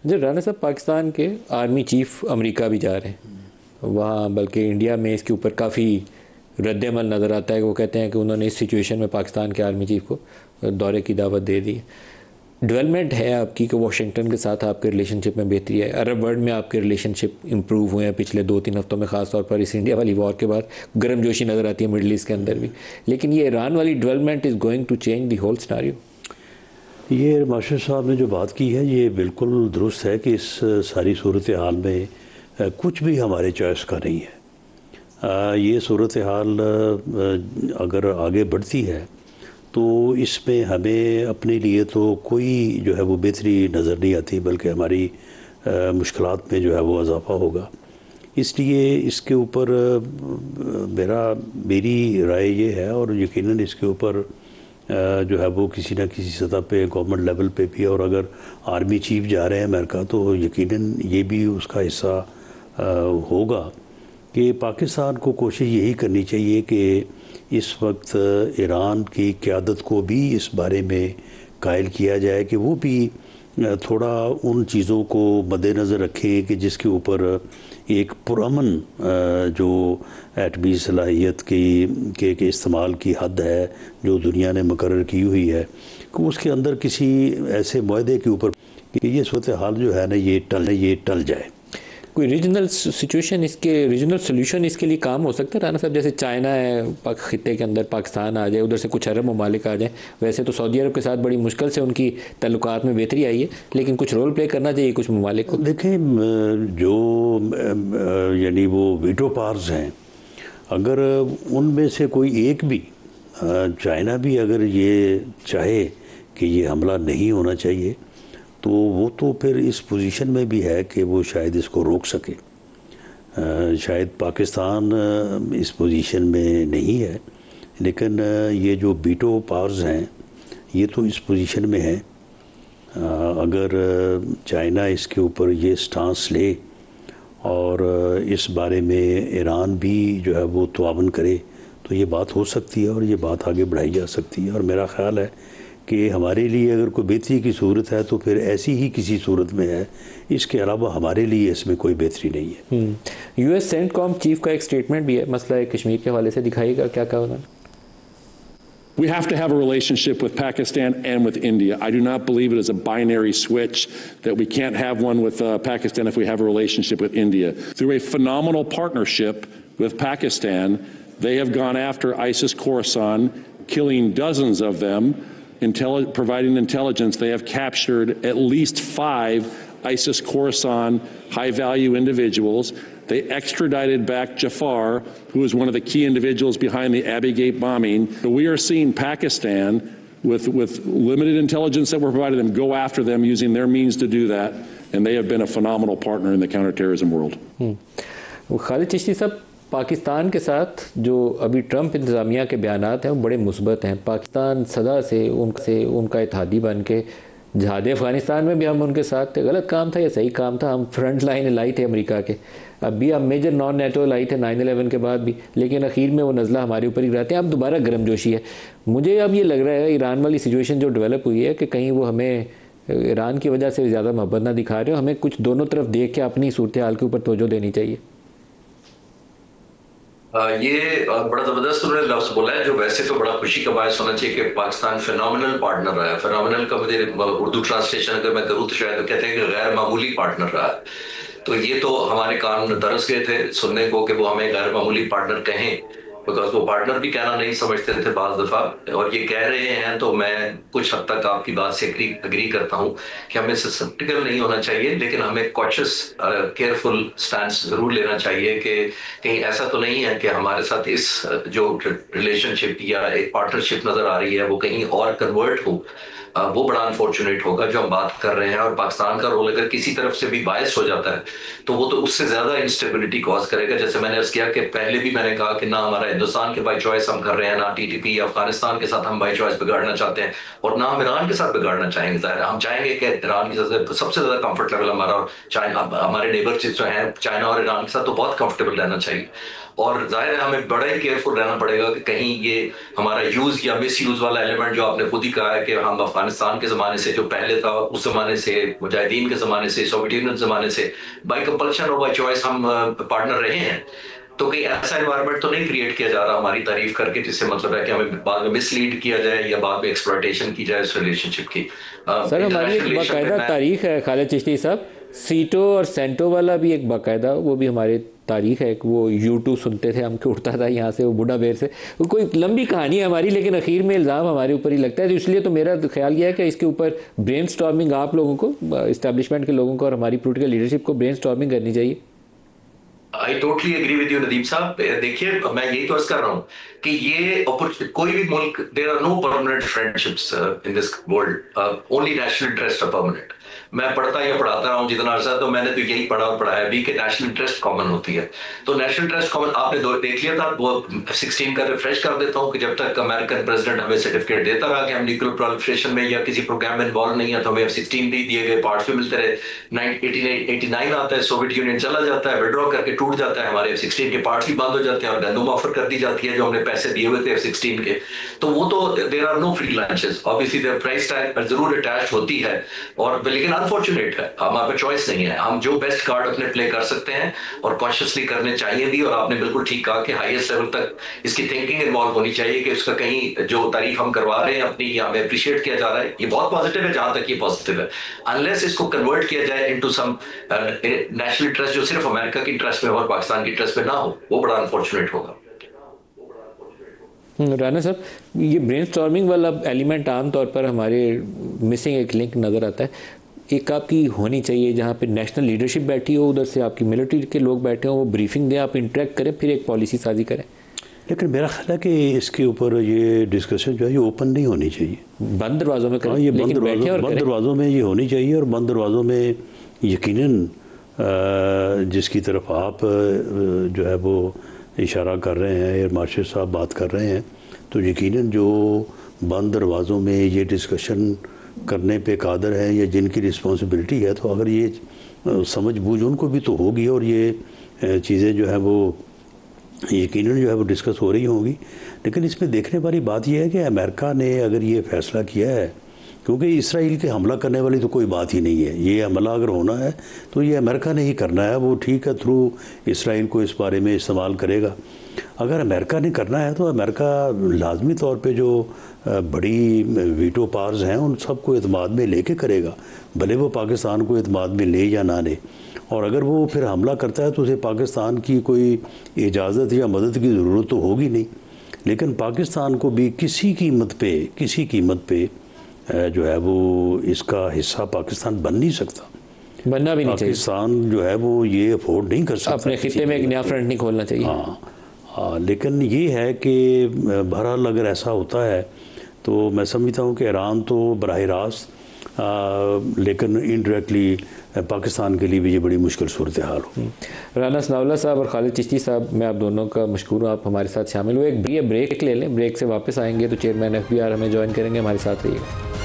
जब राणा साहब पाकिस्तान के आर्मी चीफ अमेरिका भी जा रहे हैं वहाँ, बल्कि इंडिया में इसके ऊपर काफ़ी रद्दमल नज़र आता है कि वो कहते हैं कि उन्होंने इस सिचुएशन में पाकिस्तान के आर्मी चीफ को दौरे की दावत दे दी। डेवलपमेंट है आपकी कि वाशिंगटन के साथ आपके रिलेशनशिप में बेहतरी है, अरब वर्ल्ड में आपके रिलेशनशिप इंप्रूव हुए हैं पिछले 2-3 हफ्तों में, ख़ास तौर पर इस इंडिया वाली वॉर के बाद गर्मजोशी नज़र आती है मिडल ईस्ट के अंदर भी, लेकिन ये ईरान वाली development is going to change the whole scenario. ये मास्टर साहब ने जो बात की है ये बिल्कुल दुरुस्त है कि इस सारी सूरत हाल में कुछ भी हमारे चॉइस का नहीं है। ये सूरत हाल अगर आगे बढ़ती है तो इसमें हमें अपने लिए तो कोई जो है वो बेहतरी नज़र नहीं आती, बल्कि हमारी मुश्किलात में जो है वो इजाफ़ा होगा। इसलिए इसके ऊपर मेरी राय ये है, और यकीनन इसके ऊपर जो है वो किसी न किसी सतह पे गवर्नमेंट लेवल पे भी, और अगर आर्मी चीफ जा रहे हैं अमेरिका तो यकीनन ये भी उसका हिस्सा होगा कि पाकिस्तान को कोशिश यही करनी चाहिए कि इस वक्त ईरान की क़यादत को भी इस बारे में कायल किया जाए कि वो भी थोड़ा उन चीज़ों को मद्देनज़र रखें कि जिसके ऊपर एक पुरअमन जो एटमी सलाहियत के इस्तेमाल की हद है जो दुनिया ने मुकर्रर की हुई है, कि उसके अंदर किसी ऐसे मुआहदे के ऊपर कि ये सूरत हाल जो है ना ये टल जाए। कोई रीजनल सिचुएशन, इसके रीजनल सोल्यूशन इसके लिए काम हो सकता है राना साहब? जैसे चाइना है खित्ते के अंदर, पाकिस्तान आ जाए, उधर से कुछ अरब ममालिक आ जाए। वैसे तो सऊदी अरब के साथ बड़ी मुश्किल से उनकी ताल्लुकात में बेहतरी आई है, लेकिन कुछ रोल प्ले करना चाहिए कुछ ममालिक को। देखें, जो यानी वो वीटो पावर्स हैं, अगर उनमें से कोई एक भी, चाइना भी अगर ये चाहे कि ये हमला नहीं होना चाहिए तो वो तो फिर इस पोजीशन में भी है कि वो शायद इसको रोक सके। शायद पाकिस्तान इस पोजीशन में नहीं है, लेकिन ये जो वीटो पावर्स हैं ये तो इस पोजीशन में है। अगर चाइना इसके ऊपर ये स्टांस ले और इस बारे में ईरान भी जो है वो तआवुन करे तो ये बात हो सकती है और ये बात आगे बढ़ाई जा सकती है। और मेरा ख़्याल है कि हमारे लिए अगर कोई बेहतरी की सूरत है तो फिर ऐसी ही किसी सूरत में है, इसके अलावा हमारे लिए इसमें कोई बेहतरी नहीं है। यूएस सेंटकॉम चीफ का एक स्टेटमेंट भी है मसला कश्मीर के हवाले से, दिखाइएगा क्या कहा उन्होंने। We have to have a relationship with Pakistan and with India. I do not believe it is a binary switch that we can't have one with Pakistan if we have a relationship with India. Through a phenomenal partnership with Pakistan, they have gone after ISIS Khorasan, killing dozens of them, providing intelligence. They have captured at least 5 ISIS Khorasan high-value individuals. They extradited back Jafar, who was one of the key individuals behind the Abbey Gate bombing. So we are seeing Pakistan, with limited intelligence that we're providing them, go after them using their means to do that, and they have been a phenomenal partner in the counterterrorism world. Khalid Chishti साहब, पाकिस्तान के साथ जो अभी Trump इंतज़ामिया के बयानात हैं वो बड़े मुस्बत हैं। पाकिस्तान सदा से उनका इत्तेहादी बन के जहाद अफ़गानिस्तान में भी हम उनके साथ थे। गलत काम था या सही काम था, हम फ्रंट लाइन लाई थे अमेरिका के, अब भी हम मेजर नॉन नेटो लाई थे 9/11 के बाद भी, लेकिन आखिर में वो नज़ला हमारे ऊपर ही रहते हैं। अब दोबारा गर्मजोशी है। मुझे अब ये लग रहा है ईरान वाली सिचुएशन जो डेवलप हुई है कि कहीं वो हमें ईरान की वजह से ज़्यादा मोहब्बत ना दिखा रहे हो, हमें कुछ दोनों तरफ देख के अपनी सूरत हाल के ऊपर तवज्जो देनी चाहिए। ये बड़ा ज़बरदस्त उन्होंने लफ्ज़ बोला है जो वैसे तो बड़ा खुशी का बायस होना चाहिए कि पाकिस्तान फिनोमिनल पार्टनर रहा है। फिनोमिनल का मुझे उर्दू ट्रांसलेशन अगर मैं करूँ तो शायद कहते हैं कि गैर मामूली पार्टनर रहा है। तो ये तो हमारे कान तरस गए थे सुनने को कि वो हमें गैर मामूली पार्टनर कहें, बिकॉज वो पार्टनर भी कहना नहीं समझते थे बाज़ दफ़ा, और ये कह रहे हैं तो मैं कुछ हद तक आपकी बात से एग्री करता हूँ कि हमें सस्पेक्टिकल नहीं होना चाहिए, लेकिन हमें कॉशियस केयरफुल स्टैंस ज़रूर लेना चाहिए कि कहीं ऐसा तो नहीं है कि हमारे साथ इस जो रिलेशनशिप या एक पार्टनरशिप नज़र आ रही है वो कहीं और कन्वर्ट हो। वो बड़ा अनफॉर्चुनेट होगा जो हम बात कर रहे हैं। और पाकिस्तान का रोल अगर किसी तरफ से भी बायस हो जाता है तो वो तो उससे ज़्यादा इंस्टेबिलिटी कॉज करेगा। जैसे मैंने अर्ज़ किया कि पहले भी मैंने कहा कि ना हमारा हिंदुस्तान के बाई चॉइस हम कर रहे हैं, ना TTP या अफगानिस्तान के साथ हम बाई चॉइस बिगाड़ना चाहते हैं, और ना हम ईरान के साथ बिगाड़ना चाहेंगे। ज़ाहिर हम चाहेंगे कि ईरान की सबसे ज़्यादा कंफर्ट लेवल हमारा और चाइना, हमारे नेबरशिप जो हैं चाइना और ईरान के साथ तो बहुत कंफर्टेबल रहना चाहिए। और जाहिर है हमें बड़ा ही केयरफुल रहना पड़ेगा कि कहीं ये हमारा यूज़ या मिस यूज़ वाला एलिमेंट जो आपने खुद ही कहा है कि हम अफगानिस्तान के ज़माने से जो पहले था, उस ज़माने से, मुजाहिदीन के ज़माने से, सोवियत यूनियन ज़माने से, बाई कंपल्शन और बाई चॉइस हम पार्टनर रहे हैं। तो कहीं ऐसा एनवायरनमेंट तो नहीं क्रिएट किया जा रहा हमारी तारीफ करके, जिससे मतलब है कि हमें बाद में मिसलीड किया जाए या बाद में एक्सप्लॉयटेशन की जाए उस रिलेशनशिप की। सर हमारी एक बाकायदा तारीख है खालिद चिश्ती साहब, सीटो और सेंटो वाला भी एक बाकायदा, वो भी हमारे तारीख है। वो YouTube सुनते थे हम, उठता था यहाँ से वो बूढ़ा बेर से, वो कोई लंबी कहानी है हमारी, लेकिन आखिर में इल्ज़ाम हमारे ऊपर ही लगता है। तो इसलिए तो मेरा ख्याल यह है कि इसके ऊपर ब्रेन स्टॉर्मिंग आप लोगों को, इस्टेब्लिशमेंट के लोगों को और हमारी पोलिटिकल लीडरशिप को ब्रेन स्टॉर्मिंग करनी चाहिए। I totally agree with you Nadeem साहब। देखिए, मैं यही तो अर्ज कर रहा हूँ कि ये कोई भी मुल्क, there are no permanent friendships in this world, only national interest are permanent. मैं पढ़ता या पढ़ाता रहा हूँ जितना अर्सा, तो मैंने तो यही पढ़ा और पढ़ाया भी कि नेशनल इंटरेस्ट कॉमन होती है। तो नेशनल इंटरेस्ट कॉमन आपने देख लिया था, वो 16 का रिफ्रेश कर देता हूँ कि जब तक अमेरिकन प्रेसिडेंट हमें सर्टिफिकेट देता रहा कि हम न्यूक्लियर प्रोलिफरेशन में या किसी प्रोग्राम में इन्वॉल्व नहीं है, तो हमें F-16 नहीं दिए गए, पार्ट्स भी मिलते रहे। 1989 आता है, सोवियत यूनियन चला जाता है, विड्रॉ करके टूट जाता है, हमारे F-16 के पार्ट्स भी बंद हो जाते हैं और गंदम ऑफर कर दी जाती है जो हमने पैसे दिए हुए थे F-16 के। तो वो तो there are no free lunches, obviously there price tag जरूर अटैच होती है, और लेकिन अनफॉर्चुनेट है, हमारे पास चॉइस नहीं है। हम जो बेस्ट कार्ड अपने प्ले कर सकते हैं और कॉन्शियसली करने चाहिए भी। और आपने बिल्कुल ठीक कहा कि हाईएस्ट लेवल तक इसकी थिंकिंग इन्वॉल्व होनी चाहिए कि उसका कहीं जो तारीफ हम करवा रहे हैं अपनी, या हमें अप्रिशिएट किया जा रहा है, ये बहुत पॉजिटिव है जहां तक ये पॉजिटिव है। अनलेस इसको कन्वर्ट किया जाए इनटू सम नेशनल इंटरेस्ट जो सिर्फ अमेरिका की इंटरेस्ट में हो और पाकिस्तान की इंटरेस्ट में ना हो, वो बड़ा अनफॉर्चुनेट होगा। राना साहब, ये ब्रेन स्टॉर्मिंग वाला एलिमेंट आमतौर पर हमारे मिसिंग एक लिंक नज़र आता है। एक आपकी होनी चाहिए जहाँ पे नेशनल लीडरशिप बैठी हो, उधर से आपकी मिलिट्री के लोग बैठे हो, वो ब्रीफिंग दें, आप इंटरेक्ट करें, फिर एक पॉलिसी साजी करें। लेकिन मेरा ख्याल है कि इसके ऊपर ये डिस्कशन जो है ये ओपन नहीं होनी चाहिए, बंद दरवाज़ों में करें। ये बंद दरवाज़ों में ये होनी चाहिए। और बंद दरवाज़ों में यकीनन जिसकी तरफ आप जो है वो इशारा कर रहे हैं, एयर मार्शल साहब बात कर रहे हैं, तो यकीनन जो बंद दरवाज़ों में ये डिस्कशन करने पे कादर हैं या जिनकी रिस्पॉन्सिबिलिटी है, तो अगर ये समझ बूझ उनको भी तो होगी और ये चीज़ें जो है वो यकीनन जो है वो डिस्कस हो रही होंगी। लेकिन इसमें देखने वाली बात यह है कि अमेरिका ने अगर ये फ़ैसला किया है, क्योंकि इसराइल के हमला करने वाली तो कोई बात ही नहीं है, ये हमला अगर होना है तो ये अमेरिका ने ही करना है। वो ठीक है थ्रू इसराइल को इस बारे में इस्तेमाल करेगा। अगर अमेरिका ने करना है तो अमेरिका लाजमी तौर पे जो बड़ी वीटो पावर्स हैं उन सबको एतमाद में लेके करेगा, भले वो पाकिस्तान को एतमाद में ले या ना ले। और अगर वो फिर हमला करता है तो उसे पाकिस्तान की कोई इजाज़त या मदद की ज़रूरत तो होगी नहीं। लेकिन पाकिस्तान को भी किसी कीमत पे जो है वो इसका हिस्सा पाकिस्तान बन नहीं सकता, बनना भी नहीं चाहिए। पाकिस्तान जो है वो ये अफोर्ड नहीं कर सकता, अपने खित्ते में एक नया फ्रंट नहीं खोलना चाहिए। हाँ, लेकिन ये है कि बहरहाल अगर ऐसा होता है तो मैं समझता हूँ कि ईरान तो बराह रास्त, लेकिन इनडायरेक्टली पाकिस्तान के लिए भी ये बड़ी मुश्किल सूरत हाल हो। राना सनाउल्लाह साहब और खालिद चिश्ती साहब, मैं आप दोनों का मशकूर हूँ, आप हमारे साथ शामिल हुए। एक ब्रेक ले लें, ब्रेक से वापस आएंगे तो चेयरमैन FBR हमें ज्वाइन करेंगे। हमारे साथ रहिएगा।